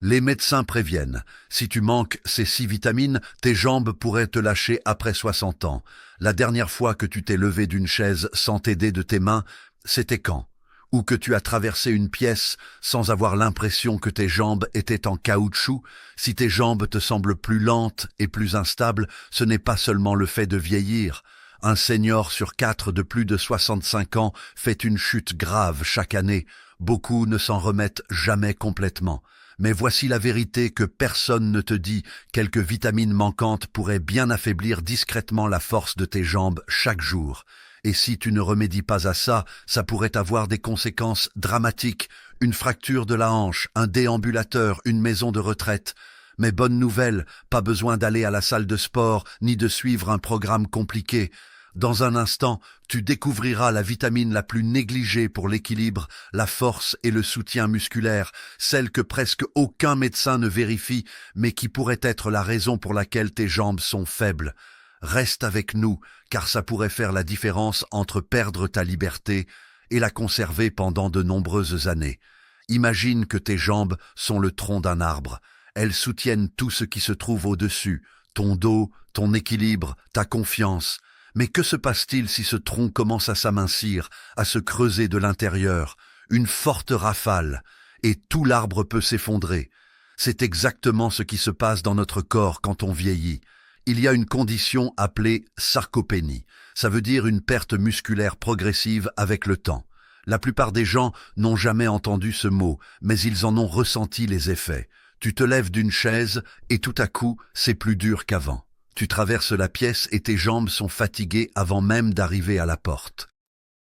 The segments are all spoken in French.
Les médecins préviennent, si tu manques ces 6 vitamines, tes jambes pourraient te lâcher après 60 ans. La dernière fois que tu t'es levé d'une chaise sans t'aider de tes mains, c'était quand? Ou que tu as traversé une pièce sans avoir l'impression que tes jambes étaient en caoutchouc? Si tes jambes te semblent plus lentes et plus instables, ce n'est pas seulement le fait de vieillir. Un senior sur 4 de plus de 65 ans fait une chute grave chaque année. Beaucoup ne s'en remettent jamais complètement. Mais voici la vérité que personne ne te dit, quelques vitamines manquantes pourraient bien affaiblir discrètement la force de tes jambes chaque jour. Et si tu ne remédies pas à ça, ça pourrait avoir des conséquences dramatiques, une fracture de la hanche, un déambulateur, une maison de retraite. Mais bonne nouvelle, pas besoin d'aller à la salle de sport, ni de suivre un programme compliqué. Dans un instant, tu découvriras la vitamine la plus négligée pour l'équilibre, la force et le soutien musculaire, celle que presque aucun médecin ne vérifie, mais qui pourrait être la raison pour laquelle tes jambes sont faibles. Reste avec nous, car ça pourrait faire la différence entre perdre ta liberté et la conserver pendant de nombreuses années. Imagine que tes jambes sont le tronc d'un arbre. Elles soutiennent tout ce qui se trouve au-dessus, ton dos, ton équilibre, ta confiance. Mais que se passe-t-il si ce tronc commence à s'amincir, à se creuser de l'intérieur? Une forte rafale, et tout l'arbre peut s'effondrer. C'est exactement ce qui se passe dans notre corps quand on vieillit. Il y a une condition appelée sarcopénie. Ça veut dire une perte musculaire progressive avec le temps. La plupart des gens n'ont jamais entendu ce mot, mais ils en ont ressenti les effets. Tu te lèves d'une chaise et tout à coup, c'est plus dur qu'avant. Tu traverses la pièce et tes jambes sont fatiguées avant même d'arriver à la porte.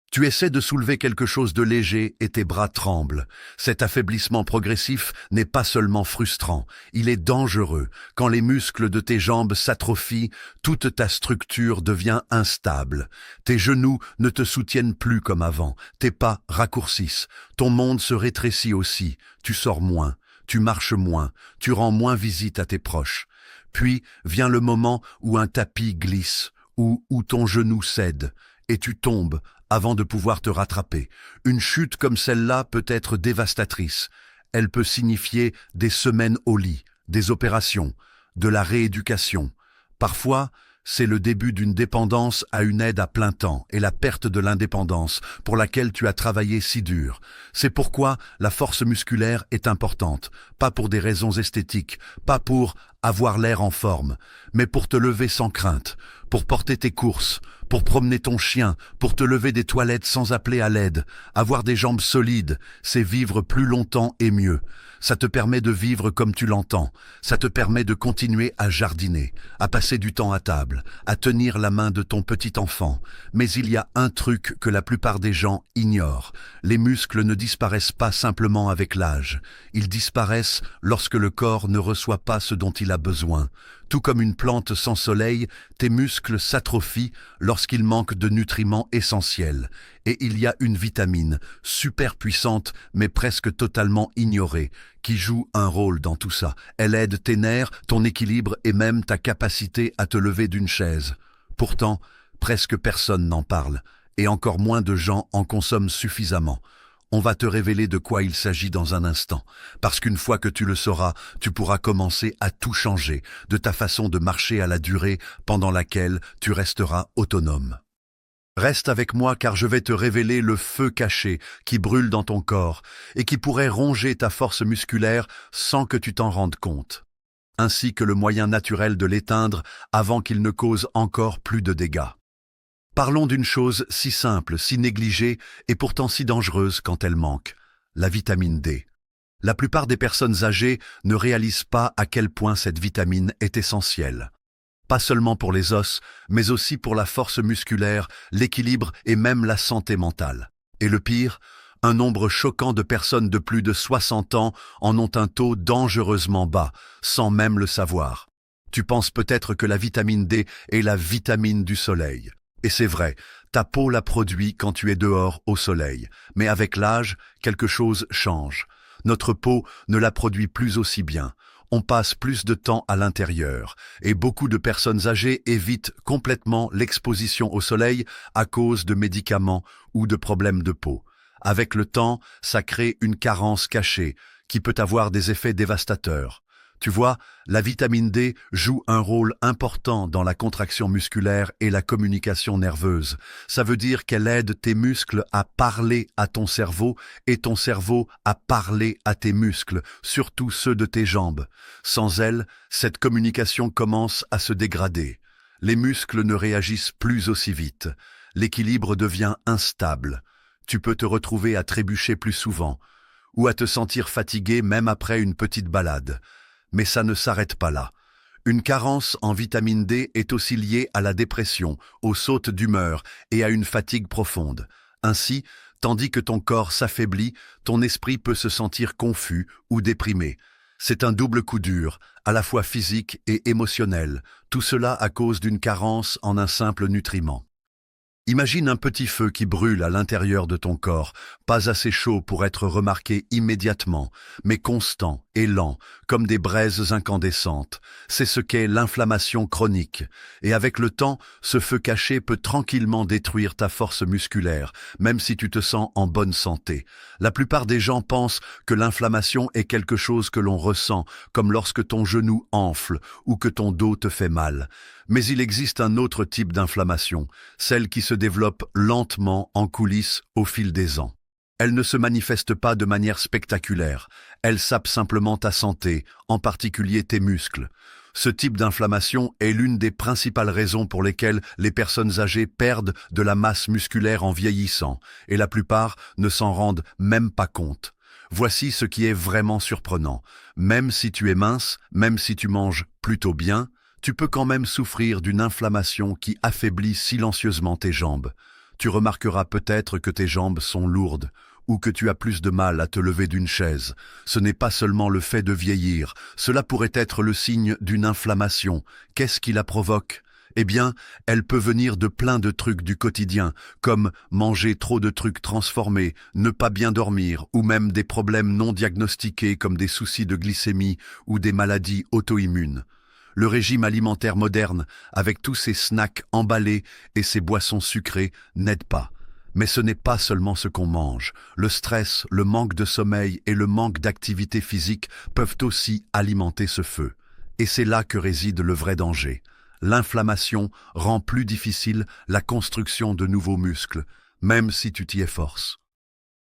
Tu essaies de soulever quelque chose de léger et tes bras tremblent. Cet affaiblissement progressif n'est pas seulement frustrant, il est dangereux. Quand les muscles de tes jambes s'atrophient, toute ta structure devient instable. Tes genoux ne te soutiennent plus comme avant, tes pas raccourcissent, ton monde se rétrécit aussi, tu sors moins, tu marches moins, tu rends moins visite à tes proches. Puis vient le moment où un tapis glisse, où ton genou cède, et tu tombes avant de pouvoir te rattraper. Une chute comme celle-là peut être dévastatrice. Elle peut signifier des semaines au lit, des opérations, de la rééducation. Parfois, c'est le début d'une dépendance à une aide à plein temps et la perte de l'indépendance pour laquelle tu as travaillé si dur. C'est pourquoi la force musculaire est importante, pas pour des raisons esthétiques, pas pour avoir l'air en forme, mais pour te lever sans crainte, pour porter tes courses, pour promener ton chien, pour te lever des toilettes sans appeler à l'aide. Avoir des jambes solides, c'est vivre plus longtemps et mieux. Ça te permet de vivre comme tu l'entends. Ça te permet de continuer à jardiner, à passer du temps à table, à tenir la main de ton petit enfant. Mais il y a un truc que la plupart des gens ignorent. Les muscles ne disparaissent pas simplement avec l'âge. Ils disparaissent lorsque le corps ne reçoit pas ce dont il a besoin. Tout comme une plante sans soleil, tes muscles s'atrophient lorsqu'il manque de nutriments essentiels. Et il y a une vitamine, super puissante mais presque totalement ignorée, qui joue un rôle dans tout ça. Elle aide tes nerfs, ton équilibre et même ta capacité à te lever d'une chaise. Pourtant, presque personne n'en parle, et encore moins de gens en consomment suffisamment. On va te révéler de quoi il s'agit dans un instant, parce qu'une fois que tu le sauras, tu pourras commencer à tout changer, de ta façon de marcher à la durée pendant laquelle tu resteras autonome. Reste avec moi car je vais te révéler le feu caché qui brûle dans ton corps et qui pourrait ronger ta force musculaire sans que tu t'en rendes compte, ainsi que le moyen naturel de l'éteindre avant qu'il ne cause encore plus de dégâts. Parlons d'une chose si simple, si négligée et pourtant si dangereuse quand elle manque, la vitamine D. La plupart des personnes âgées ne réalisent pas à quel point cette vitamine est essentielle. Pas seulement pour les os, mais aussi pour la force musculaire, l'équilibre et même la santé mentale. Et le pire, un nombre choquant de personnes de plus de 60 ans en ont un taux dangereusement bas, sans même le savoir. Tu penses peut-être que la vitamine D est la vitamine du soleil. Et c'est vrai, ta peau la produit quand tu es dehors au soleil. Mais avec l'âge, quelque chose change. Notre peau ne la produit plus aussi bien. On passe plus de temps à l'intérieur. Et beaucoup de personnes âgées évitent complètement l'exposition au soleil à cause de médicaments ou de problèmes de peau. Avec le temps, ça crée une carence cachée qui peut avoir des effets dévastateurs. Tu vois, la vitamine D joue un rôle important dans la contraction musculaire et la communication nerveuse. Ça veut dire qu'elle aide tes muscles à parler à ton cerveau et ton cerveau à parler à tes muscles, surtout ceux de tes jambes. Sans elle, cette communication commence à se dégrader. Les muscles ne réagissent plus aussi vite. L'équilibre devient instable. Tu peux te retrouver à trébucher plus souvent ou à te sentir fatigué même après une petite balade. Mais ça ne s'arrête pas là. Une carence en vitamine D est aussi liée à la dépression, aux sautes d'humeur et à une fatigue profonde. Ainsi, tandis que ton corps s'affaiblit, ton esprit peut se sentir confus ou déprimé. C'est un double coup dur, à la fois physique et émotionnel, tout cela à cause d'une carence en un simple nutriment. Imagine un petit feu qui brûle à l'intérieur de ton corps, pas assez chaud pour être remarqué immédiatement, mais constant et lent, comme des braises incandescentes. C'est ce qu'est l'inflammation chronique. Et avec le temps, ce feu caché peut tranquillement détruire ta force musculaire, même si tu te sens en bonne santé. La plupart des gens pensent que l'inflammation est quelque chose que l'on ressent, comme lorsque ton genou enfle ou que ton dos te fait mal. Mais il existe un autre type d'inflammation, celle qui se développe lentement en coulisses au fil des ans. Elle ne se manifeste pas de manière spectaculaire, elle sape simplement ta santé, en particulier tes muscles. Ce type d'inflammation est l'une des principales raisons pour lesquelles les personnes âgées perdent de la masse musculaire en vieillissant, et la plupart ne s'en rendent même pas compte. Voici ce qui est vraiment surprenant. Même si tu es mince, même si tu manges plutôt bien, tu peux quand même souffrir d'une inflammation qui affaiblit silencieusement tes jambes. Tu remarqueras peut-être que tes jambes sont lourdes ou que tu as plus de mal à te lever d'une chaise. Ce n'est pas seulement le fait de vieillir, cela pourrait être le signe d'une inflammation. Qu'est-ce qui la provoque ? Eh bien, elle peut venir de plein de trucs du quotidien, comme manger trop de trucs transformés, ne pas bien dormir, ou même des problèmes non diagnostiqués comme des soucis de glycémie ou des maladies auto-immunes. Le régime alimentaire moderne, avec tous ses snacks emballés et ses boissons sucrées, n'aide pas. Mais ce n'est pas seulement ce qu'on mange. Le stress, le manque de sommeil et le manque d'activité physique peuvent aussi alimenter ce feu. Et c'est là que réside le vrai danger. L'inflammation rend plus difficile la construction de nouveaux muscles, même si tu t'y efforces.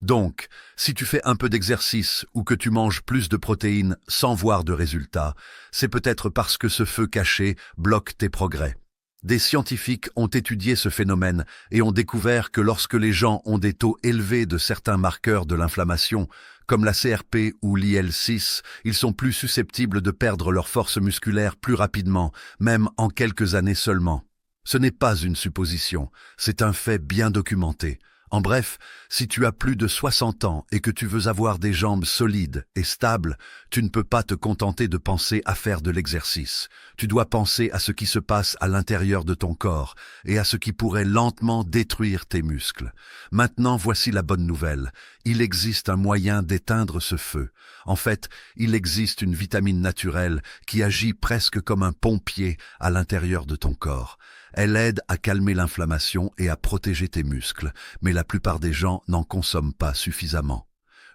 Donc, si tu fais un peu d'exercice ou que tu manges plus de protéines sans voir de résultats, c'est peut-être parce que ce feu caché bloque tes progrès. Des scientifiques ont étudié ce phénomène et ont découvert que lorsque les gens ont des taux élevés de certains marqueurs de l'inflammation, comme la CRP ou l'IL-6, ils sont plus susceptibles de perdre leur force musculaire plus rapidement, même en quelques années seulement. Ce n'est pas une supposition, c'est un fait bien documenté. En bref, si tu as plus de 60 ans et que tu veux avoir des jambes solides et stables, tu ne peux pas te contenter de penser à faire de l'exercice. Tu dois penser à ce qui se passe à l'intérieur de ton corps et à ce qui pourrait lentement détruire tes muscles. Maintenant, voici la bonne nouvelle. Il existe un moyen d'éteindre ce feu. En fait, il existe une vitamine naturelle qui agit presque comme un pompier à l'intérieur de ton corps. Elle aide à calmer l'inflammation et à protéger tes muscles, mais la plupart des gens n'en consomment pas suffisamment.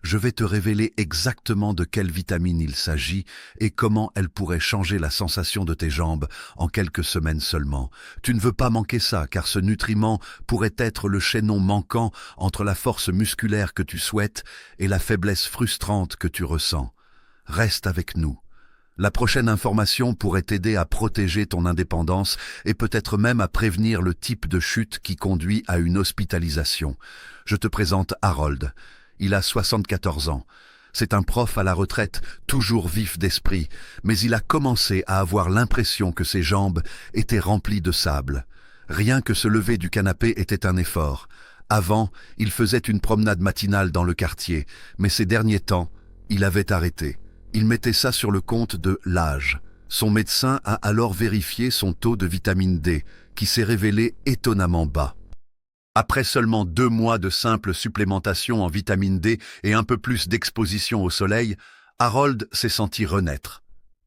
Je vais te révéler exactement de quelle vitamine il s'agit et comment elle pourrait changer la sensation de tes jambes en quelques semaines seulement. Tu ne veux pas manquer ça, car ce nutriment pourrait être le chaînon manquant entre la force musculaire que tu souhaites et la faiblesse frustrante que tu ressens. Reste avec nous. La prochaine information pourrait t'aider à protéger ton indépendance et peut-être même à prévenir le type de chute qui conduit à une hospitalisation. Je te présente Harold. Il a 74 ans. C'est un prof à la retraite, toujours vif d'esprit, mais il a commencé à avoir l'impression que ses jambes étaient remplies de sable. Rien que se lever du canapé était un effort. Avant, il faisait une promenade matinale dans le quartier, mais ces derniers temps, il avait arrêté. Il mettait ça sur le compte de l'âge. Son médecin a alors vérifié son taux de vitamine D, qui s'est révélé étonnamment bas. Après seulement 2 mois de simple supplémentation en vitamine D et un peu plus d'exposition au soleil, Harold s'est senti renaître.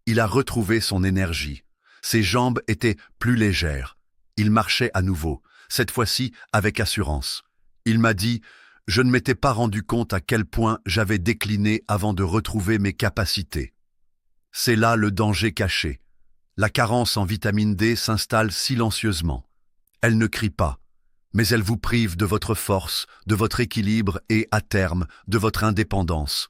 Il a retrouvé son énergie. Ses jambes étaient plus légères. Il marchait à nouveau, cette fois-ci avec assurance. Il m'a dit Je ne m'étais pas rendu compte à quel point j'avais décliné avant de retrouver mes capacités. C'est là le danger caché. La carence en vitamine D s'installe silencieusement. Elle ne crie pas, mais elle vous prive de votre force, de votre équilibre et, à terme, de votre indépendance.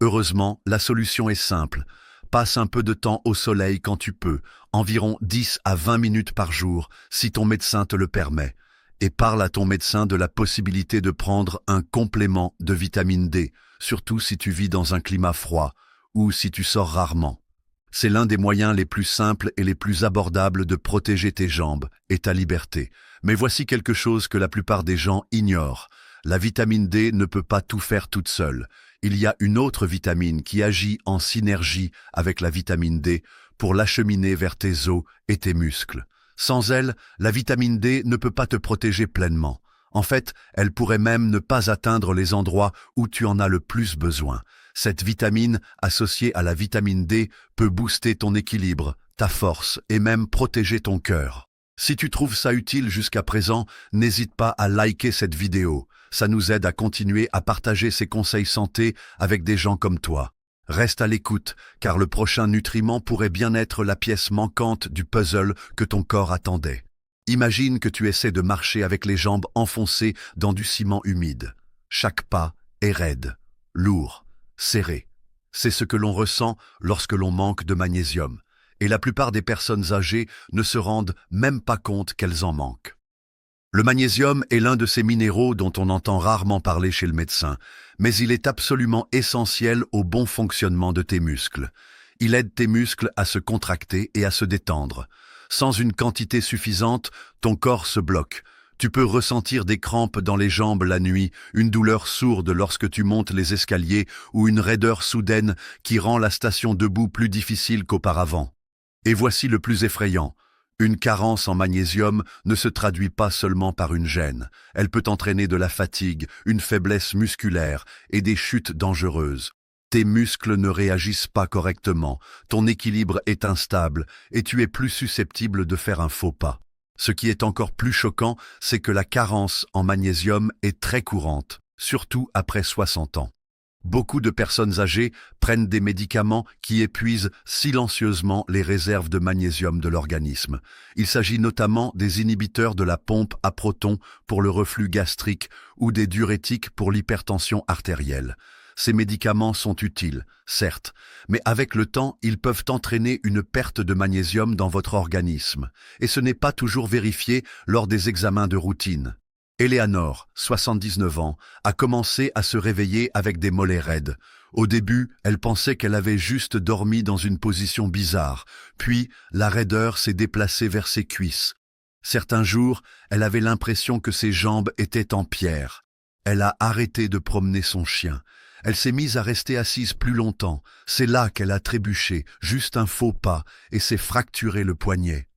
Heureusement, la solution est simple. Passe un peu de temps au soleil quand tu peux, environ 10 à 20 minutes par jour, si ton médecin te le permet. Et parle à ton médecin de la possibilité de prendre un complément de vitamine D, surtout si tu vis dans un climat froid ou si tu sors rarement. C'est l'un des moyens les plus simples et les plus abordables de protéger tes jambes et ta liberté. Mais voici quelque chose que la plupart des gens ignorent. La vitamine D ne peut pas tout faire toute seule. Il y a une autre vitamine qui agit en synergie avec la vitamine D pour l'acheminer vers tes os et tes muscles. Sans elle, la vitamine D ne peut pas te protéger pleinement. En fait, elle pourrait même ne pas atteindre les endroits où tu en as le plus besoin. Cette vitamine, associée à la vitamine D, peut booster ton équilibre, ta force et même protéger ton cœur. Si tu trouves ça utile jusqu'à présent, n'hésite pas à liker cette vidéo. Ça nous aide à continuer à partager ces conseils santé avec des gens comme toi. Reste à l'écoute, car le prochain nutriment pourrait bien être la pièce manquante du puzzle que ton corps attendait. Imagine que tu essaies de marcher avec les jambes enfoncées dans du ciment humide. Chaque pas est raide, lourd, serré. C'est ce que l'on ressent lorsque l'on manque de magnésium. Et la plupart des personnes âgées ne se rendent même pas compte qu'elles en manquent. Le magnésium est l'un de ces minéraux dont on entend rarement parler chez le médecin, mais il est absolument essentiel au bon fonctionnement de tes muscles. Il aide tes muscles à se contracter et à se détendre. Sans une quantité suffisante, ton corps se bloque. Tu peux ressentir des crampes dans les jambes la nuit, une douleur sourde lorsque tu montes les escaliers ou une raideur soudaine qui rend la station debout plus difficile qu'auparavant. Et voici le plus effrayant. Une carence en magnésium ne se traduit pas seulement par une gêne. Elle peut entraîner de la fatigue, une faiblesse musculaire et des chutes dangereuses. Tes muscles ne réagissent pas correctement, ton équilibre est instable et tu es plus susceptible de faire un faux pas. Ce qui est encore plus choquant, c'est que la carence en magnésium est très courante, surtout après 60 ans. Beaucoup de personnes âgées prennent des médicaments qui épuisent silencieusement les réserves de magnésium de l'organisme. Il s'agit notamment des inhibiteurs de la pompe à protons pour le reflux gastrique ou des diurétiques pour l'hypertension artérielle. Ces médicaments sont utiles, certes, mais avec le temps, ils peuvent entraîner une perte de magnésium dans votre organisme, et ce n'est pas toujours vérifié lors des examens de routine. Eleanor, 79 ans, a commencé à se réveiller avec des mollets raides. Au début, elle pensait qu'elle avait juste dormi dans une position bizarre, puis la raideur s'est déplacée vers ses cuisses. Certains jours, elle avait l'impression que ses jambes étaient en pierre. Elle a arrêté de promener son chien. Elle s'est mise à rester assise plus longtemps. C'est là qu'elle a trébuché, juste un faux pas, et s'est fracturé le poignet.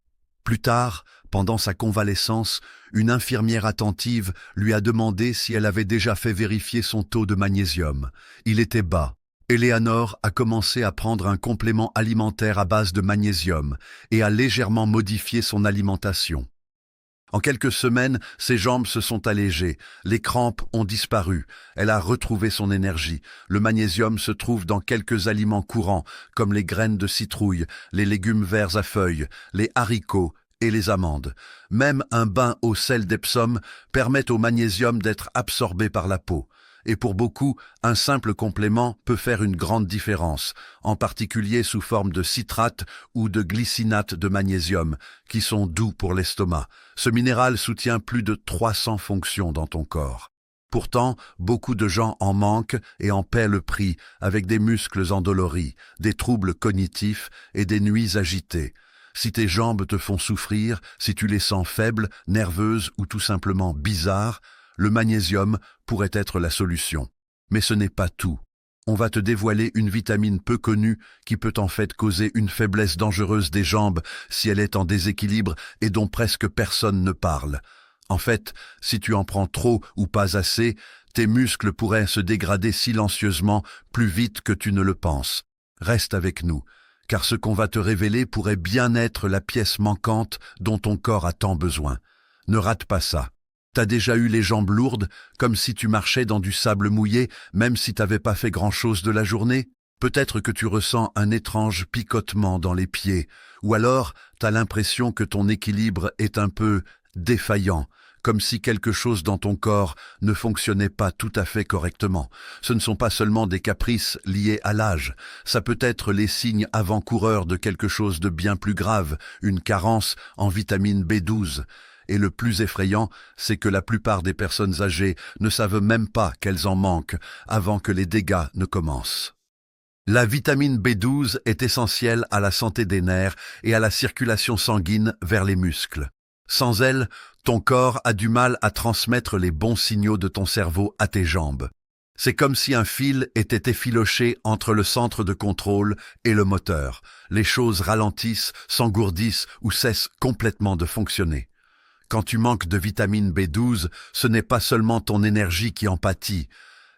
Plus tard, pendant sa convalescence, une infirmière attentive lui a demandé si elle avait déjà fait vérifier son taux de magnésium. Il était bas. Eleanor a commencé à prendre un complément alimentaire à base de magnésium et a légèrement modifié son alimentation. En quelques semaines, ses jambes se sont allégées, les crampes ont disparu, elle a retrouvé son énergie. Le magnésium se trouve dans quelques aliments courants, comme les graines de citrouille, les légumes verts à feuilles, les haricots et les amandes. Même un bain au sel d'Epsom permet au magnésium d'être absorbé par la peau. Et pour beaucoup, un simple complément peut faire une grande différence, en particulier sous forme de citrate ou de glycinate de magnésium, qui sont doux pour l'estomac. Ce minéral soutient plus de 300 fonctions dans ton corps. Pourtant, beaucoup de gens en manquent et en paient le prix, avec des muscles endoloris, des troubles cognitifs et des nuits agitées. Si tes jambes te font souffrir, si tu les sens faibles, nerveuses ou tout simplement bizarres, le magnésium pourrait être la solution. Mais ce n'est pas tout. On va te dévoiler une vitamine peu connue qui peut en fait causer une faiblesse dangereuse des jambes si elle est en déséquilibre et dont presque personne ne parle. En fait, si tu en prends trop ou pas assez, tes muscles pourraient se dégrader silencieusement plus vite que tu ne le penses. Reste avec nous, car ce qu'on va te révéler pourrait bien être la pièce manquante dont ton corps a tant besoin. Ne rate pas ça. T'as déjà eu les jambes lourdes, comme si tu marchais dans du sable mouillé, même si t'avais pas fait grand-chose de la journée? Peut-être que tu ressens un étrange picotement dans les pieds, ou alors t'as l'impression que ton équilibre est un peu défaillant, comme si quelque chose dans ton corps ne fonctionnait pas tout à fait correctement. Ce ne sont pas seulement des caprices liés à l'âge, ça peut être les signes avant-coureurs de quelque chose de bien plus grave, une carence en vitamine B12. Et le plus effrayant, c'est que la plupart des personnes âgées ne savent même pas qu'elles en manquent avant que les dégâts ne commencent. La vitamine B12 est essentielle à la santé des nerfs et à la circulation sanguine vers les muscles. Sans elle, ton corps a du mal à transmettre les bons signaux de ton cerveau à tes jambes. C'est comme si un fil était effiloché entre le centre de contrôle et le moteur. Les choses ralentissent, s'engourdissent ou cessent complètement de fonctionner. Quand tu manques de vitamine B12, ce n'est pas seulement ton énergie qui en pâtit.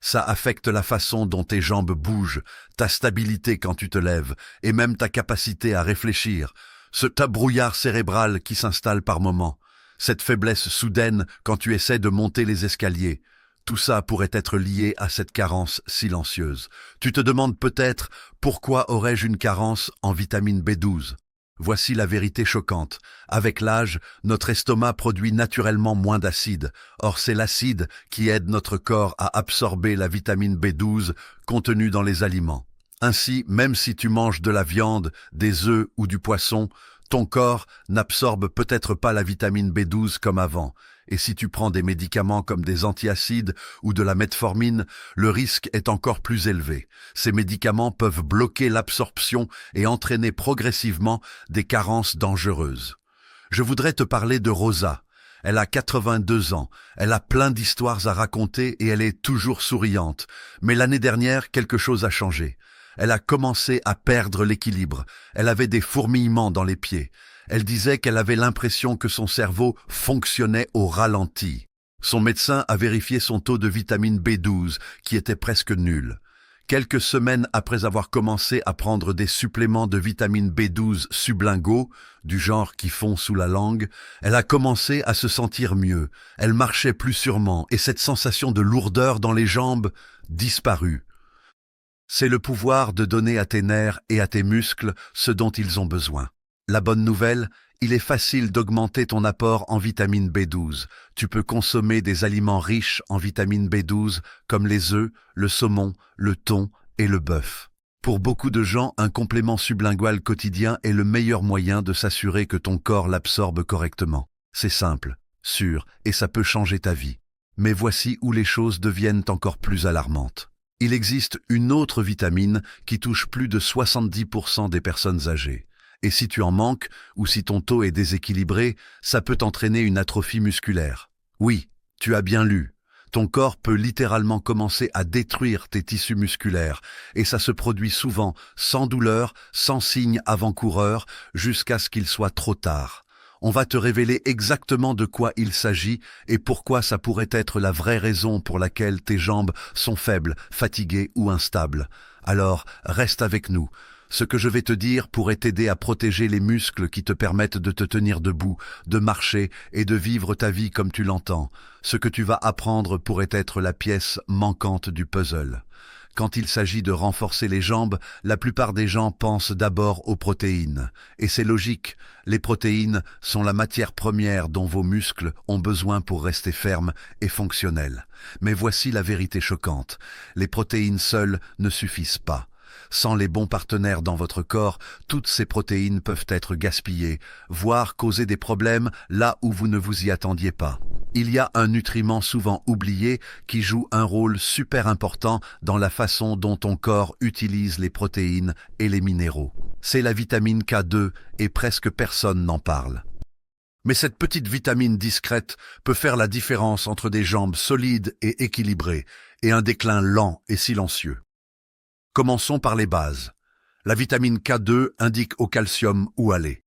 Ça affecte la façon dont tes jambes bougent, ta stabilité quand tu te lèves, et même ta capacité à réfléchir. Ce brouillard cérébral qui s'installe par moments, cette faiblesse soudaine quand tu essaies de monter les escaliers. Tout ça pourrait être lié à cette carence silencieuse. Tu te demandes peut-être pourquoi aurais-je une carence en vitamine B12 ? Voici la vérité choquante. Avec l'âge, notre estomac produit naturellement moins d'acide. Or, c'est l'acide qui aide notre corps à absorber la vitamine B12 contenue dans les aliments. Ainsi, même si tu manges de la viande, des œufs ou du poisson, ton corps n'absorbe peut-être pas la vitamine B12 comme avant. Et si tu prends des médicaments comme des antiacides ou de la metformine, le risque est encore plus élevé. Ces médicaments peuvent bloquer l'absorption et entraîner progressivement des carences dangereuses. Je voudrais te parler de Rosa. Elle a 82 ans, elle a plein d'histoires à raconter et elle est toujours souriante. Mais l'année dernière, quelque chose a changé. Elle a commencé à perdre l'équilibre. Elle avait des fourmillements dans les pieds. Elle disait qu'elle avait l'impression que son cerveau fonctionnait au ralenti. Son médecin a vérifié son taux de vitamine B12, qui était presque nul. Quelques semaines après avoir commencé à prendre des suppléments de vitamine B12 sublinguaux, du genre qui fond sous la langue, elle a commencé à se sentir mieux. Elle marchait plus sûrement et cette sensation de lourdeur dans les jambes disparut. C'est le pouvoir de donner à tes nerfs et à tes muscles ce dont ils ont besoin. La bonne nouvelle, il est facile d'augmenter ton apport en vitamine B12. Tu peux consommer des aliments riches en vitamine B12 comme les œufs, le saumon, le thon et le bœuf. Pour beaucoup de gens, un complément sublingual quotidien est le meilleur moyen de s'assurer que ton corps l'absorbe correctement. C'est simple, sûr, et ça peut changer ta vie. Mais voici où les choses deviennent encore plus alarmantes. Il existe une autre vitamine qui touche plus de 70% des personnes âgées. Et si tu en manques, ou si ton taux est déséquilibré, ça peut entraîner une atrophie musculaire. Oui, tu as bien lu. Ton corps peut littéralement commencer à détruire tes tissus musculaires, et ça se produit souvent sans douleur, sans signe avant-coureur, jusqu'à ce qu'il soit trop tard. On va te révéler exactement de quoi il s'agit et pourquoi ça pourrait être la vraie raison pour laquelle tes jambes sont faibles, fatiguées ou instables. Alors, reste avec nous. Ce que je vais te dire pourrait t'aider à protéger les muscles qui te permettent de te tenir debout, de marcher et de vivre ta vie comme tu l'entends. Ce que tu vas apprendre pourrait être la pièce manquante du puzzle. Quand il s'agit de renforcer les jambes, la plupart des gens pensent d'abord aux protéines. Et c'est logique, les protéines sont la matière première dont vos muscles ont besoin pour rester fermes et fonctionnels. Mais voici la vérité choquante, les protéines seules ne suffisent pas. Sans les bons partenaires dans votre corps, toutes ces protéines peuvent être gaspillées, voire causer des problèmes là où vous ne vous y attendiez pas. Il y a un nutriment souvent oublié qui joue un rôle super important dans la façon dont ton corps utilise les protéines et les minéraux. C'est la vitamine K2 et presque personne n'en parle. Mais cette petite vitamine discrète peut faire la différence entre des jambes solides et équilibrées et un déclin lent et silencieux. Commençons par les bases. La vitamine K2 indique au calcium où aller.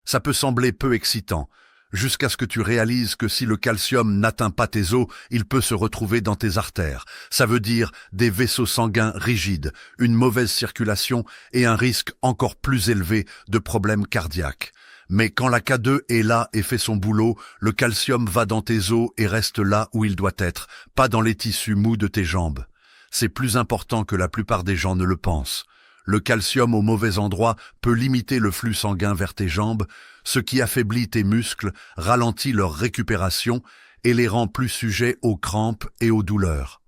Ça peut sembler peu excitant, jusqu'à ce que tu réalises que si le calcium n'atteint pas tes os, il peut se retrouver dans tes artères. Ça veut dire des vaisseaux sanguins rigides, une mauvaise circulation et un risque encore plus élevé de problèmes cardiaques. Mais quand la K2 est là et fait son boulot, le calcium va dans tes os et reste là où il doit être, pas dans les tissus mous de tes jambes. C'est plus important que la plupart des gens ne le pensent. Le calcium au mauvais endroit peut limiter le flux sanguin vers tes jambes, ce qui affaiblit tes muscles, ralentit leur récupération et les rend plus sujets aux crampes et aux douleurs.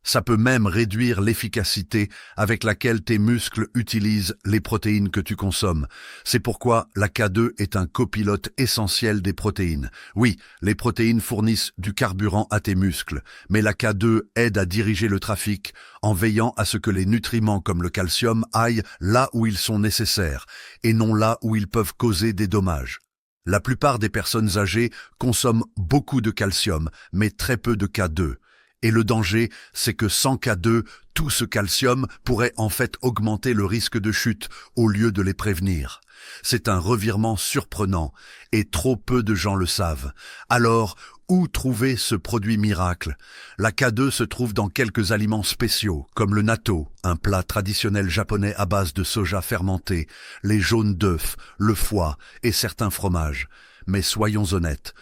Ça peut même réduire l'efficacité avec laquelle tes muscles utilisent les protéines que tu consommes. C'est pourquoi la K2 est un copilote essentiel des protéines. Oui, les protéines fournissent du carburant à tes muscles, mais la K2 aide à diriger le trafic en veillant à ce que les nutriments comme le calcium aillent là où ils sont nécessaires et non là où ils peuvent causer des dommages. La plupart des personnes âgées consomment beaucoup de calcium, mais très peu de K2. Et le danger, c'est que sans K2, tout ce calcium pourrait en fait augmenter le risque de chute au lieu de les prévenir. C'est un revirement surprenant et trop peu de gens le savent. Alors, où trouver ce produit miracle? La K2 se trouve dans quelques aliments spéciaux, comme le natto, un plat traditionnel japonais à base de soja fermenté, les jaunes d'œufs, le foie et certains fromages. Mais soyons honnêtes,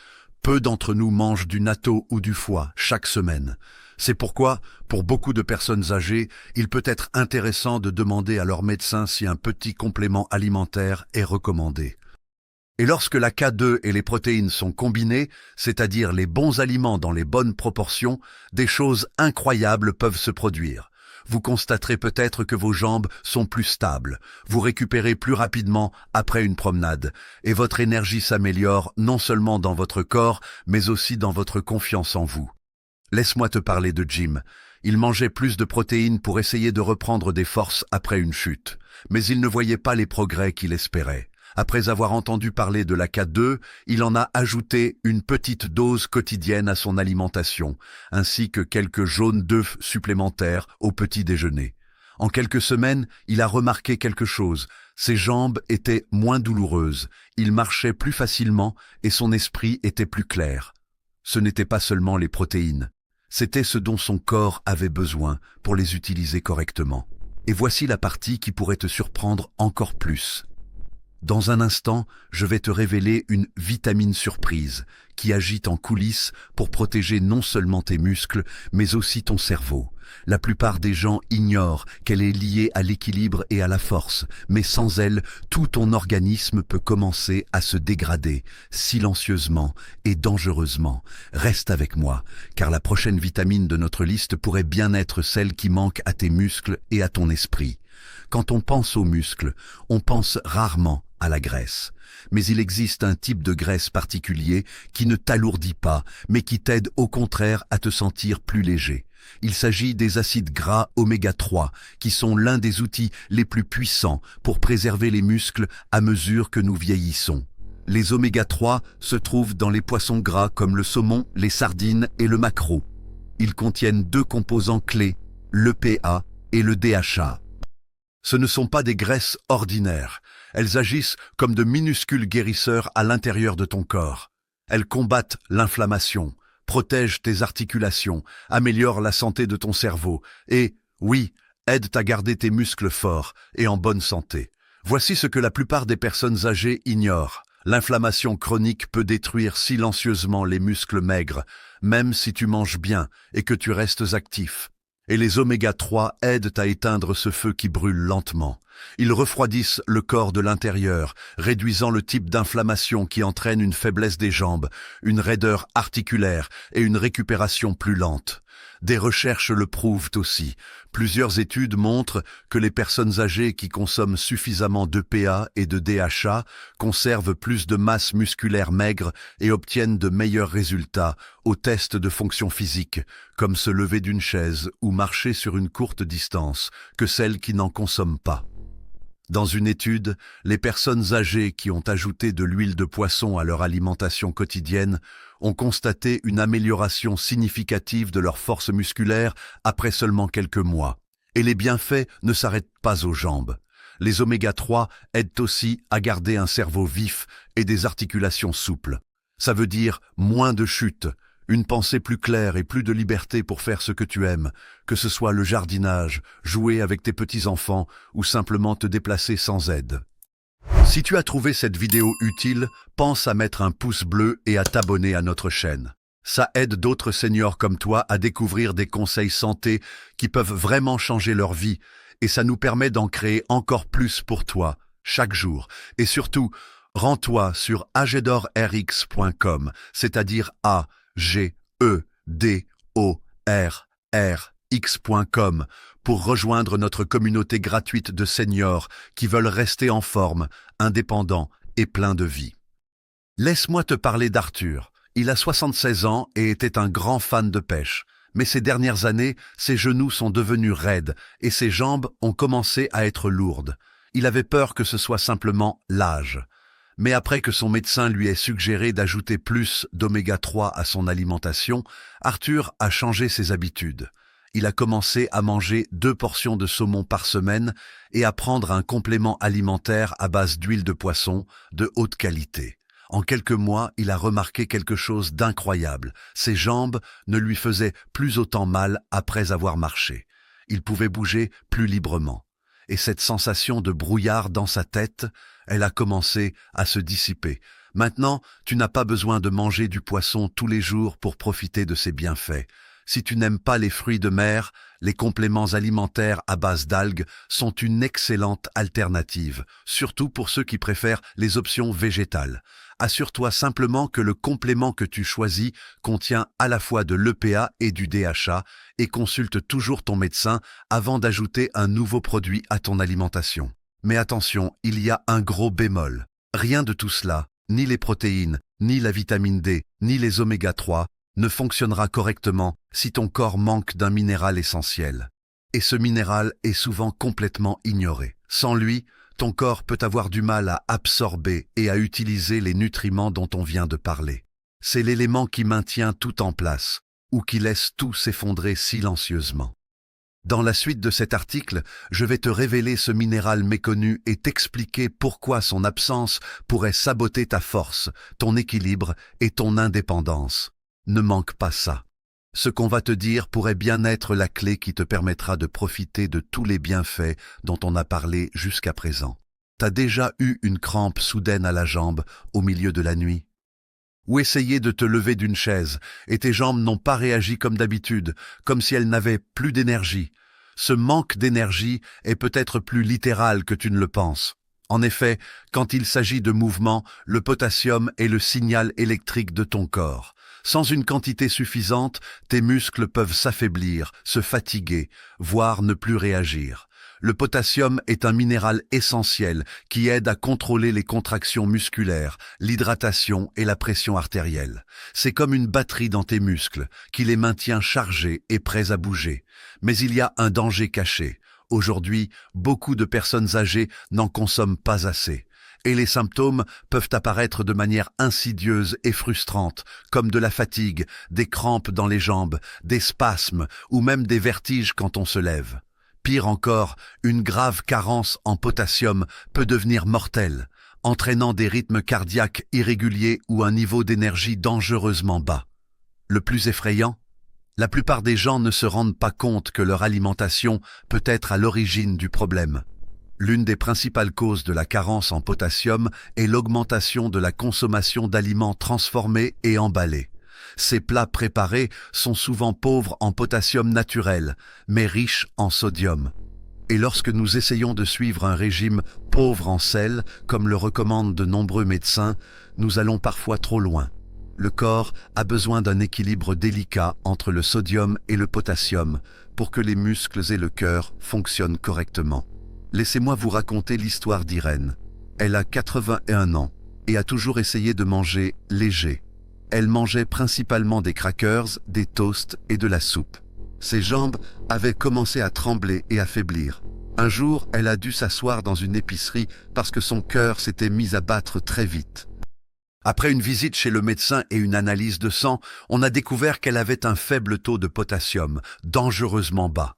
peu d'entre nous mangent du natto ou du foie chaque semaine. C'est pourquoi, pour beaucoup de personnes âgées, il peut être intéressant de demander à leur médecin si un petit complément alimentaire est recommandé. Et lorsque la K2 et les protéines sont combinées, c'est-à-dire les bons aliments dans les bonnes proportions, des choses incroyables peuvent se produire. Vous constaterez peut-être que vos jambes sont plus stables, vous récupérez plus rapidement après une promenade, et votre énergie s'améliore non seulement dans votre corps, mais aussi dans votre confiance en vous. Laisse-moi te parler de Jim. Il mangeait plus de protéines pour essayer de reprendre des forces après une chute, mais il ne voyait pas les progrès qu'il espérait. Après avoir entendu parler de la K2, il en a ajouté une petite dose quotidienne à son alimentation, ainsi que quelques jaunes d'œufs supplémentaires au petit déjeuner. En quelques semaines, il a remarqué quelque chose. Ses jambes étaient moins douloureuses, il marchait plus facilement et son esprit était plus clair. Ce n'était pas seulement les protéines, c'était ce dont son corps avait besoin pour les utiliser correctement. Et voici la partie qui pourrait te surprendre encore plus. Dans un instant, je vais te révéler une vitamine surprise qui agit en coulisses pour protéger non seulement tes muscles, mais aussi ton cerveau. La plupart des gens ignorent qu'elle est liée à l'équilibre et à la force, mais sans elle, tout ton organisme peut commencer à se dégrader, silencieusement et dangereusement. Reste avec moi, car la prochaine vitamine de notre liste pourrait bien être celle qui manque à tes muscles et à ton esprit. Quand on pense aux muscles, on pense rarement à la graisse. Mais il existe un type de graisse particulier qui ne t'alourdit pas, mais qui t'aide au contraire à te sentir plus léger. Il s'agit des acides gras oméga 3, qui sont l'un des outils les plus puissants pour préserver les muscles à mesure que nous vieillissons. Les oméga 3 se trouvent dans les poissons gras comme le saumon, les sardines et le maquereau. Ils contiennent deux composants clés, l'EPA et le DHA. Ce ne sont pas des graisses ordinaires. Elles agissent comme de minuscules guérisseurs à l'intérieur de ton corps. Elles combattent l'inflammation, protègent tes articulations, améliorent la santé de ton cerveau et, oui, aident à garder tes muscles forts et en bonne santé. Voici ce que la plupart des personnes âgées ignorent. L'inflammation chronique peut détruire silencieusement les muscles maigres, même si tu manges bien et que tu restes actif. Et les oméga 3 aident à éteindre ce feu qui brûle lentement. Ils refroidissent le corps de l'intérieur, réduisant le type d'inflammation qui entraîne une faiblesse des jambes, une raideur articulaire et une récupération plus lente. Des recherches le prouvent aussi. Plusieurs études montrent que les personnes âgées qui consomment suffisamment d'EPA et de DHA conservent plus de masse musculaire maigre et obtiennent de meilleurs résultats aux tests de fonction physique, comme se lever d'une chaise ou marcher sur une courte distance, que celles qui n'en consomment pas. Dans une étude, les personnes âgées qui ont ajouté de l'huile de poisson à leur alimentation quotidienne ont constaté une amélioration significative de leur force musculaire après seulement quelques mois. Et les bienfaits ne s'arrêtent pas aux jambes. Les oméga 3 aident aussi à garder un cerveau vif et des articulations souples. Ça veut dire moins de chutes, une pensée plus claire et plus de liberté pour faire ce que tu aimes, que ce soit le jardinage, jouer avec tes petits-enfants ou simplement te déplacer sans aide. Si tu as trouvé cette vidéo utile, pense à mettre un pouce bleu et à t'abonner à notre chaîne. Ça aide d'autres seniors comme toi à découvrir des conseils santé qui peuvent vraiment changer leur vie et ça nous permet d'en créer encore plus pour toi, chaque jour. Et surtout, rends-toi sur agedorrx.com, c'est-à-dire AGEDORRX.com, pour rejoindre notre communauté gratuite de seniors qui veulent rester en forme, indépendants et pleins de vie. Laisse-moi te parler d'Arthur. Il a 76 ans et était un grand fan de pêche. Mais ces dernières années, ses genoux sont devenus raides et ses jambes ont commencé à être lourdes. Il avait peur que ce soit simplement l'âge. Mais après que son médecin lui ait suggéré d'ajouter plus d'oméga 3 à son alimentation, Arthur a changé ses habitudes. Il a commencé à manger 2 portions de saumon par semaine et à prendre un complément alimentaire à base d'huile de poisson de haute qualité. En quelques mois, il a remarqué quelque chose d'incroyable. Ses jambes ne lui faisaient plus autant mal après avoir marché. Il pouvait bouger plus librement. Et cette sensation de brouillard dans sa tête, elle a commencé à se dissiper. Maintenant, tu n'as pas besoin de manger du poisson tous les jours pour profiter de ses bienfaits. Si tu n'aimes pas les fruits de mer, les compléments alimentaires à base d'algues sont une excellente alternative, surtout pour ceux qui préfèrent les options végétales. Assure-toi simplement que le complément que tu choisis contient à la fois de l'EPA et du DHA et consulte toujours ton médecin avant d'ajouter un nouveau produit à ton alimentation. Mais attention, il y a un gros bémol. Rien de tout cela, ni les protéines, ni la vitamine D, ni les oméga 3, ne fonctionnera correctement si ton corps manque d'un minéral essentiel. Et ce minéral est souvent complètement ignoré. Sans lui, ton corps peut avoir du mal à absorber et à utiliser les nutriments dont on vient de parler. C'est l'élément qui maintient tout en place, ou qui laisse tout s'effondrer silencieusement. Dans la suite de cet article, je vais te révéler ce minéral méconnu et t'expliquer pourquoi son absence pourrait saboter ta force, ton équilibre et ton indépendance. Ne manque pas ça. Ce qu'on va te dire pourrait bien être la clé qui te permettra de profiter de tous les bienfaits dont on a parlé jusqu'à présent. T'as déjà eu une crampe soudaine à la jambe au milieu de la nuit? Ou essayé de te lever d'une chaise et tes jambes n'ont pas réagi comme d'habitude, comme si elles n'avaient plus d'énergie? Ce manque d'énergie est peut-être plus littéral que tu ne le penses. En effet, quand il s'agit de mouvement, le potassium est le signal électrique de ton corps. Sans une quantité suffisante, tes muscles peuvent s'affaiblir, se fatiguer, voire ne plus réagir. Le potassium est un minéral essentiel qui aide à contrôler les contractions musculaires, l'hydratation et la pression artérielle. C'est comme une batterie dans tes muscles qui les maintient chargés et prêts à bouger. Mais il y a un danger caché. Aujourd'hui, beaucoup de personnes âgées n'en consomment pas assez. Et les symptômes peuvent apparaître de manière insidieuse et frustrante, comme de la fatigue, des crampes dans les jambes, des spasmes ou même des vertiges quand on se lève. Pire encore, une grave carence en potassium peut devenir mortelle, entraînant des rythmes cardiaques irréguliers ou un niveau d'énergie dangereusement bas. Le plus effrayant, la plupart des gens ne se rendent pas compte que leur alimentation peut être à l'origine du problème. L'une des principales causes de la carence en potassium est l'augmentation de la consommation d'aliments transformés et emballés. Ces plats préparés sont souvent pauvres en potassium naturel, mais riches en sodium. Et lorsque nous essayons de suivre un régime pauvre en sel, comme le recommandent de nombreux médecins, nous allons parfois trop loin. Le corps a besoin d'un équilibre délicat entre le sodium et le potassium pour que les muscles et le cœur fonctionnent correctement. Laissez-moi vous raconter l'histoire d'Irène. Elle a 81 ans et a toujours essayé de manger léger. Elle mangeait principalement des crackers, des toasts et de la soupe. Ses jambes avaient commencé à trembler et à faiblir. Un jour, elle a dû s'asseoir dans une épicerie parce que son cœur s'était mis à battre très vite. Après une visite chez le médecin et une analyse de sang, on a découvert qu'elle avait un faible taux de potassium, dangereusement bas.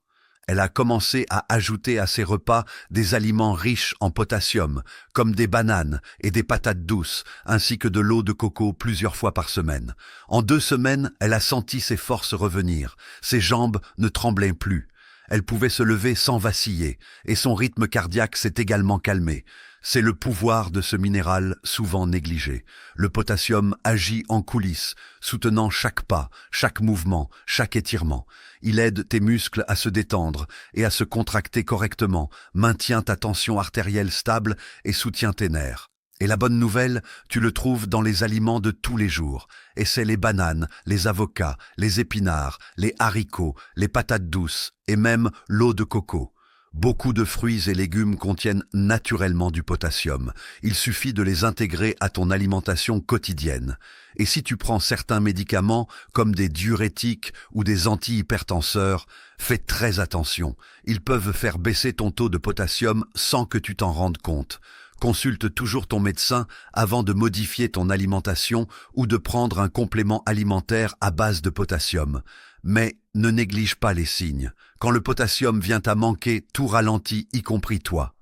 Elle a commencé à ajouter à ses repas des aliments riches en potassium, comme des bananes et des patates douces, ainsi que de l'eau de coco plusieurs fois par semaine. En 2 semaines, elle a senti ses forces revenir. Ses jambes ne tremblaient plus. Elle pouvait se lever sans vaciller, et son rythme cardiaque s'est également calmé. C'est le pouvoir de ce minéral souvent négligé. Le potassium agit en coulisses, soutenant chaque pas, chaque mouvement, chaque étirement. Il aide tes muscles à se détendre et à se contracter correctement, maintient ta tension artérielle stable et soutient tes nerfs. Et la bonne nouvelle, tu le trouves dans les aliments de tous les jours. Et c'est les bananes, les avocats, les épinards, les haricots, les patates douces et même l'eau de coco. Beaucoup de fruits et légumes contiennent naturellement du potassium. Il suffit de les intégrer à ton alimentation quotidienne. Et si tu prends certains médicaments, comme des diurétiques ou des antihypertenseurs, fais très attention. Ils peuvent faire baisser ton taux de potassium sans que tu t'en rendes compte. Consulte toujours ton médecin avant de modifier ton alimentation ou de prendre un complément alimentaire à base de potassium. Mais ne néglige pas les signes. Quand le potassium vient à manquer, tout ralentit, y compris toi.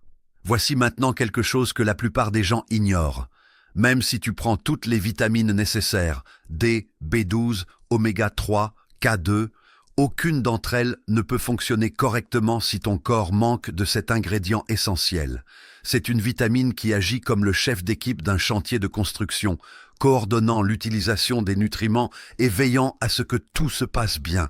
Voici maintenant quelque chose que la plupart des gens ignorent. Même si tu prends toutes les vitamines nécessaires, D, B12, oméga 3, K2, aucune d'entre elles ne peut fonctionner correctement si ton corps manque de cet ingrédient essentiel. C'est une vitamine qui agit comme le chef d'équipe d'un chantier de construction, coordonnant l'utilisation des nutriments et veillant à ce que tout se passe bien.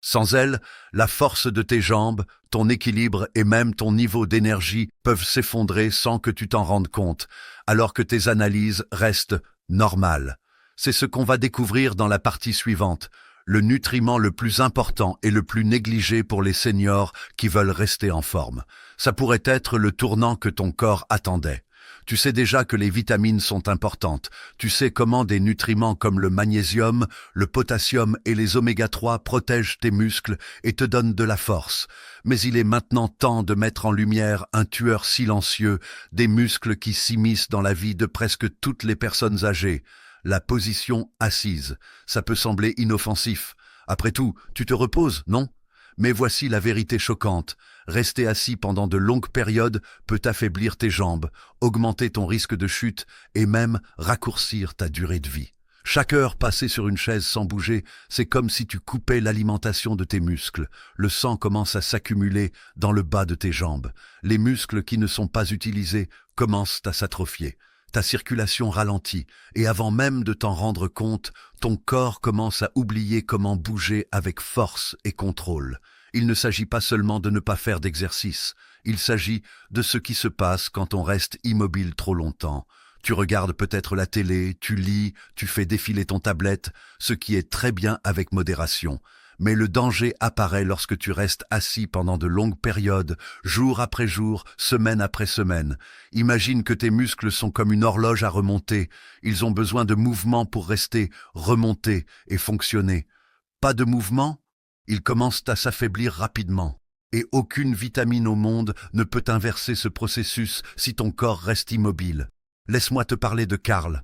Sans elle, la force de tes jambes, ton équilibre et même ton niveau d'énergie peuvent s'effondrer sans que tu t'en rendes compte, alors que tes analyses restent normales. C'est ce qu'on va découvrir dans la partie suivante. Le nutriment le plus important et le plus négligé pour les seniors qui veulent rester en forme. Ça pourrait être le tournant que ton corps attendait. Tu sais déjà que les vitamines sont importantes. Tu sais comment des nutriments comme le magnésium, le potassium et les oméga 3 protègent tes muscles et te donnent de la force. Mais il est maintenant temps de mettre en lumière un tueur silencieux, des muscles qui s'immiscent dans la vie de presque toutes les personnes âgées. La position assise. Ça peut sembler inoffensif. Après tout, tu te reposes, non? Mais voici la vérité choquante. Rester assis pendant de longues périodes peut affaiblir tes jambes, augmenter ton risque de chute et même raccourcir ta durée de vie. Chaque heure passée sur une chaise sans bouger, c'est comme si tu coupais l'alimentation de tes muscles. Le sang commence à s'accumuler dans le bas de tes jambes. Les muscles qui ne sont pas utilisés commencent à s'atrophier. Ta circulation ralentit, et avant même de t'en rendre compte, ton corps commence à oublier comment bouger avec force et contrôle. Il ne s'agit pas seulement de ne pas faire d'exercice, il s'agit de ce qui se passe quand on reste immobile trop longtemps. Tu regardes peut-être la télé, tu lis, tu fais défiler ton tablette, ce qui est très bien avec modération. Mais le danger apparaît lorsque tu restes assis pendant de longues périodes, jour après jour, semaine après semaine. Imagine que tes muscles sont comme une horloge à remonter. Ils ont besoin de mouvement pour rester, remonter et fonctionner. Pas de mouvement? Ils commencent à s'affaiblir rapidement. Et aucune vitamine au monde ne peut inverser ce processus si ton corps reste immobile. Laisse-moi te parler de Karl.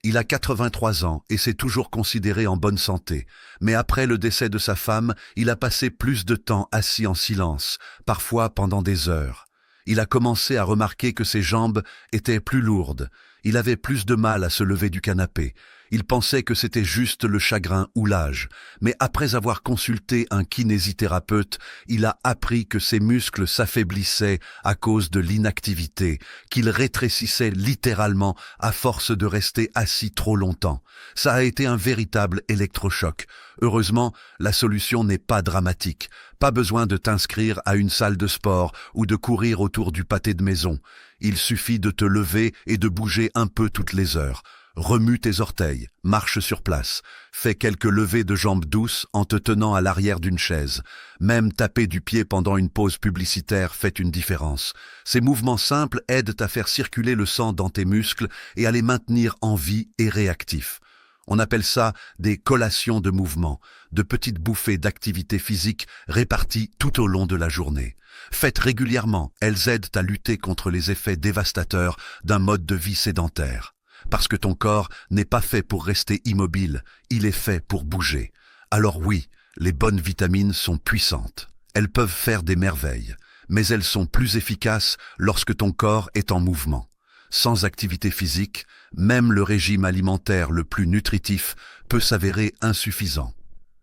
Il a 83 ans et s'est toujours considéré en bonne santé. Mais après le décès de sa femme, il a passé plus de temps assis en silence, parfois pendant des heures. Il a commencé à remarquer que ses jambes étaient plus lourdes. Il avait plus de mal à se lever du canapé. Il pensait que c'était juste le chagrin ou l'âge. Mais après avoir consulté un kinésithérapeute, il a appris que ses muscles s'affaiblissaient à cause de l'inactivité, qu'ils rétrécissaient littéralement à force de rester assis trop longtemps. Ça a été un véritable électrochoc. Heureusement, la solution n'est pas dramatique. Pas besoin de t'inscrire à une salle de sport ou de courir autour du pâté de maison. Il suffit de te lever et de bouger un peu toutes les heures. Remue tes orteils, marche sur place, fais quelques levées de jambes douces en te tenant à l'arrière d'une chaise. Même taper du pied pendant une pause publicitaire fait une différence. Ces mouvements simples aident à faire circuler le sang dans tes muscles et à les maintenir en vie et réactifs. On appelle ça des collations de mouvement, de petites bouffées d'activité physique réparties tout au long de la journée. Faites régulièrement, elles aident à lutter contre les effets dévastateurs d'un mode de vie sédentaire. Parce que ton corps n'est pas fait pour rester immobile, il est fait pour bouger. Alors oui, les bonnes vitamines sont puissantes. Elles peuvent faire des merveilles, mais elles sont plus efficaces lorsque ton corps est en mouvement. Sans activité physique, même le régime alimentaire le plus nutritif peut s'avérer insuffisant.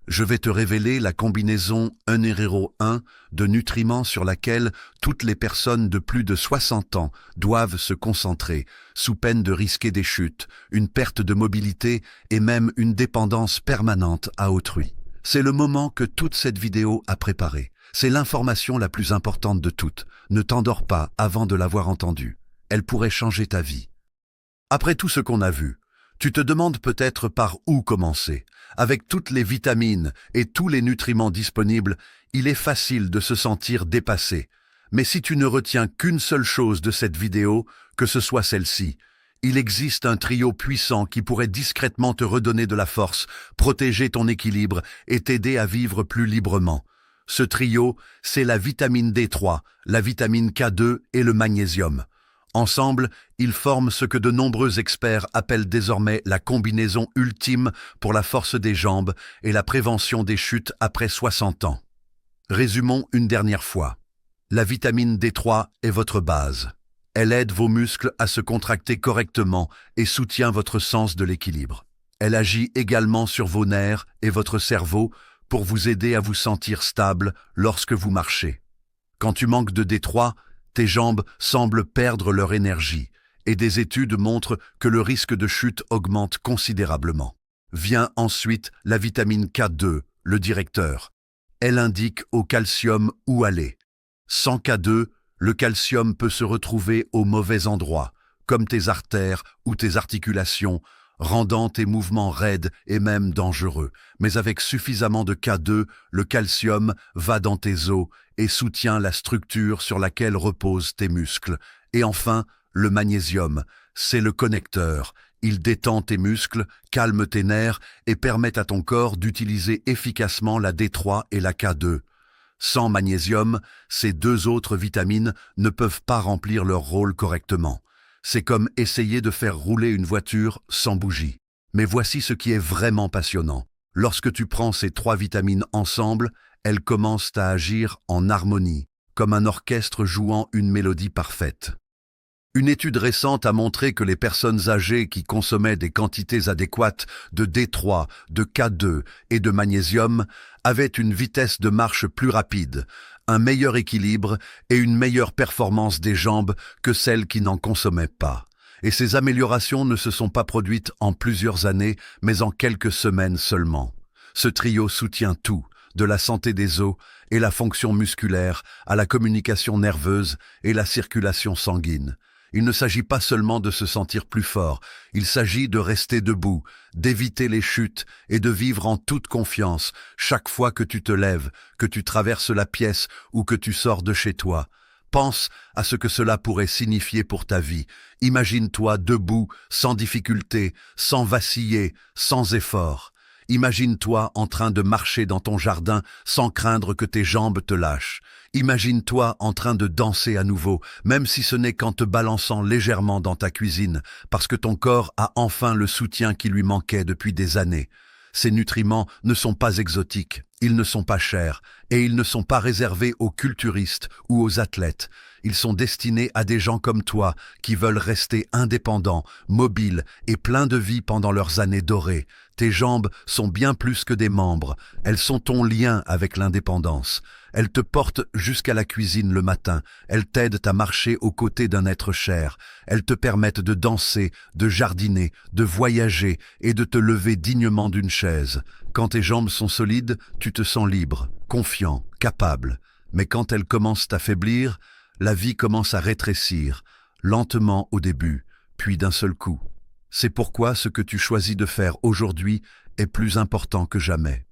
Je vais te révéler la combinaison 1 de nutriments sur laquelle toutes les personnes de plus de 60 ans doivent se concentrer, sous peine de risquer des chutes, une perte de mobilité et même une dépendance permanente à autrui. C'est le moment que toute cette vidéo a préparé. C'est l'information la plus importante de toutes. Ne t'endors pas avant de l'avoir entendue. Elle pourrait changer ta vie. Après tout ce qu'on a vu, tu te demandes peut-être par où commencer. Avec toutes les vitamines et tous les nutriments disponibles, il est facile de se sentir dépassé. Mais si tu ne retiens qu'une seule chose de cette vidéo, que ce soit celle-ci, il existe un trio puissant qui pourrait discrètement te redonner de la force, protéger ton équilibre et t'aider à vivre plus librement. Ce trio, c'est la vitamine D3, la vitamine K2 et le magnésium. Ensemble, ils forment ce que de nombreux experts appellent désormais la combinaison ultime pour la force des jambes et la prévention des chutes après 60 ans. Résumons une dernière fois. La vitamine D3 est votre base. Elle aide vos muscles à se contracter correctement et soutient votre sens de l'équilibre. Elle agit également sur vos nerfs et votre cerveau pour vous aider à vous sentir stable lorsque vous marchez. Quand tu manques de D3, tes jambes semblent perdre leur énergie et des études montrent que le risque de chute augmente considérablement. Vient ensuite la vitamine K2, le directeur. Elle indique au calcium où aller. Sans K2, le calcium peut se retrouver au mauvais endroit, comme tes artères ou tes articulations, rendant tes mouvements raides et même dangereux. Mais avec suffisamment de K2, le calcium va dans tes os et soutient la structure sur laquelle reposent tes muscles. Et enfin, le magnésium, c'est le connecteur. Il détend tes muscles, calme tes nerfs et permet à ton corps d'utiliser efficacement la D3 et la K2. Sans magnésium, ces deux autres vitamines ne peuvent pas remplir leur rôle correctement. C'est comme essayer de faire rouler une voiture sans bougie. Mais voici ce qui est vraiment passionnant. Lorsque tu prends ces trois vitamines ensemble, elles commencent à agir en harmonie, comme un orchestre jouant une mélodie parfaite. Une étude récente a montré que les personnes âgées qui consommaient des quantités adéquates de D3, de K2 et de magnésium avaient une vitesse de marche plus rapide, un meilleur équilibre et une meilleure performance des jambes que celles qui n'en consommaient pas. Et ces améliorations ne se sont pas produites en plusieurs années, mais en quelques semaines seulement. Ce trio soutient tout, de la santé des os et la fonction musculaire à la communication nerveuse et la circulation sanguine. Il ne s'agit pas seulement de se sentir plus fort, il s'agit de rester debout, d'éviter les chutes et de vivre en toute confiance chaque fois que tu te lèves, que tu traverses la pièce ou que tu sors de chez toi. Pense à ce que cela pourrait signifier pour ta vie. Imagine-toi debout, sans difficulté, sans vaciller, sans effort. Imagine-toi en train de marcher dans ton jardin sans craindre que tes jambes te lâchent. Imagine-toi en train de danser à nouveau, même si ce n'est qu'en te balançant légèrement dans ta cuisine, parce que ton corps a enfin le soutien qui lui manquait depuis des années. Ces nutriments ne sont pas exotiques, ils ne sont pas chers, et ils ne sont pas réservés aux culturistes ou aux athlètes. Ils sont destinés à des gens comme toi qui veulent rester indépendants, mobiles et pleins de vie pendant leurs années dorées. Tes jambes sont bien plus que des membres, elles sont ton lien avec l'indépendance. Elles te portent jusqu'à la cuisine le matin, elles t'aident à marcher aux côtés d'un être cher, elles te permettent de danser, de jardiner, de voyager et de te lever dignement d'une chaise. Quand tes jambes sont solides, tu te sens libre, confiant, capable. Mais quand elles commencent à faiblir, la vie commence à rétrécir, lentement au début, puis d'un seul coup. C'est pourquoi ce que tu choisis de faire aujourd'hui est plus important que jamais.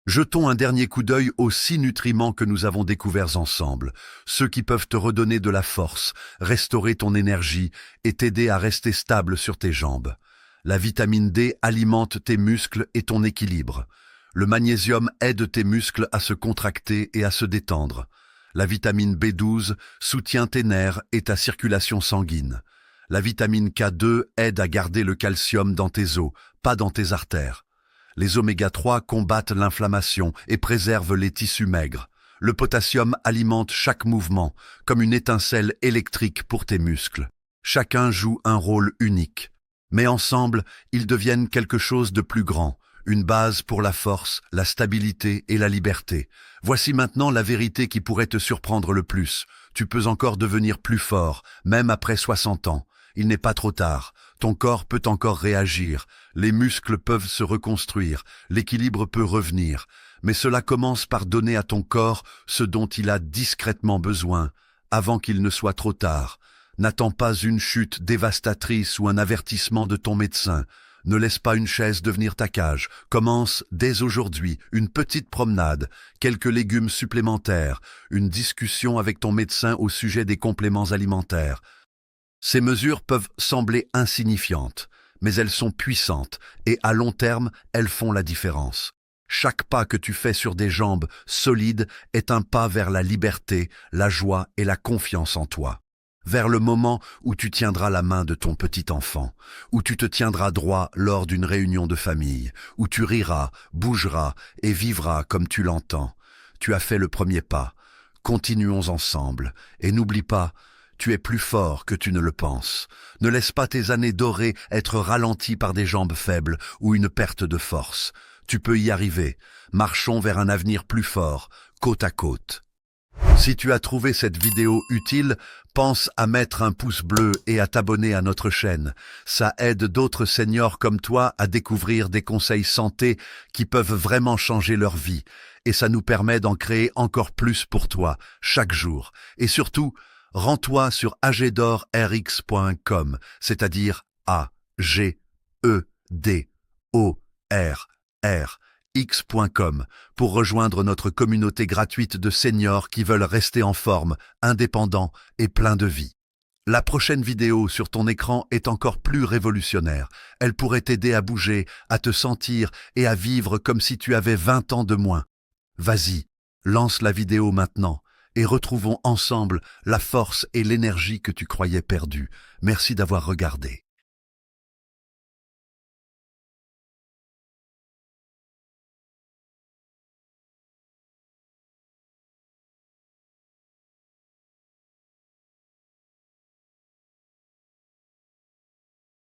Jetons un dernier coup d'œil aux 6 nutriments que nous avons découverts ensemble, ceux qui peuvent te redonner de la force, restaurer ton énergie et t'aider à rester stable sur tes jambes. La vitamine D alimente tes muscles et ton équilibre. Le magnésium aide tes muscles à se contracter et à se détendre. La vitamine B12 soutient tes nerfs et ta circulation sanguine. La vitamine K2 aide à garder le calcium dans tes os, pas dans tes artères. Les oméga 3 combattent l'inflammation et préservent les tissus maigres. Le potassium alimente chaque mouvement, comme une étincelle électrique pour tes muscles. Chacun joue un rôle unique. Mais ensemble, ils deviennent quelque chose de plus grand, une base pour la force, la stabilité et la liberté. Voici maintenant la vérité qui pourrait te surprendre le plus. Tu peux encore devenir plus fort, même après 60 ans. Il n'est pas trop tard. Ton corps peut encore réagir. Les muscles peuvent se reconstruire. L'équilibre peut revenir. Mais cela commence par donner à ton corps ce dont il a discrètement besoin, avant qu'il ne soit trop tard. N'attends pas une chute dévastatrice ou un avertissement de ton médecin. Ne laisse pas une chaise devenir ta cage. Commence dès aujourd'hui une petite promenade, quelques légumes supplémentaires, une discussion avec ton médecin au sujet des compléments alimentaires. Ces mesures peuvent sembler insignifiantes, mais elles sont puissantes et à long terme, elles font la différence. Chaque pas que tu fais sur des jambes solides est un pas vers la liberté, la joie et la confiance en toi. Vers le moment où tu tiendras la main de ton petit enfant, où tu te tiendras droit lors d'une réunion de famille, où tu riras, bougeras et vivras comme tu l'entends. Tu as fait le premier pas. Continuons ensemble et n'oublie pas, tu es plus fort que tu ne le penses. Ne laisse pas tes années dorées être ralenties par des jambes faibles ou une perte de force. Tu peux y arriver. Marchons vers un avenir plus fort, côte à côte. Si tu as trouvé cette vidéo utile, pense à mettre un pouce bleu et à t'abonner à notre chaîne. Ça aide d'autres seniors comme toi à découvrir des conseils santé qui peuvent vraiment changer leur vie. Et ça nous permet d'en créer encore plus pour toi, chaque jour. Et surtout, rends-toi sur agedorrx.com, c'est-à-dire AGEDORRX.com, pour rejoindre notre communauté gratuite de seniors qui veulent rester en forme, indépendants et pleins de vie. La prochaine vidéo sur ton écran est encore plus révolutionnaire. Elle pourrait t'aider à bouger, à te sentir et à vivre comme si tu avais 20 ans de moins. Vas-y, lance la vidéo maintenant. Et retrouvons ensemble la force et l'énergie que tu croyais perdues. Merci d'avoir regardé.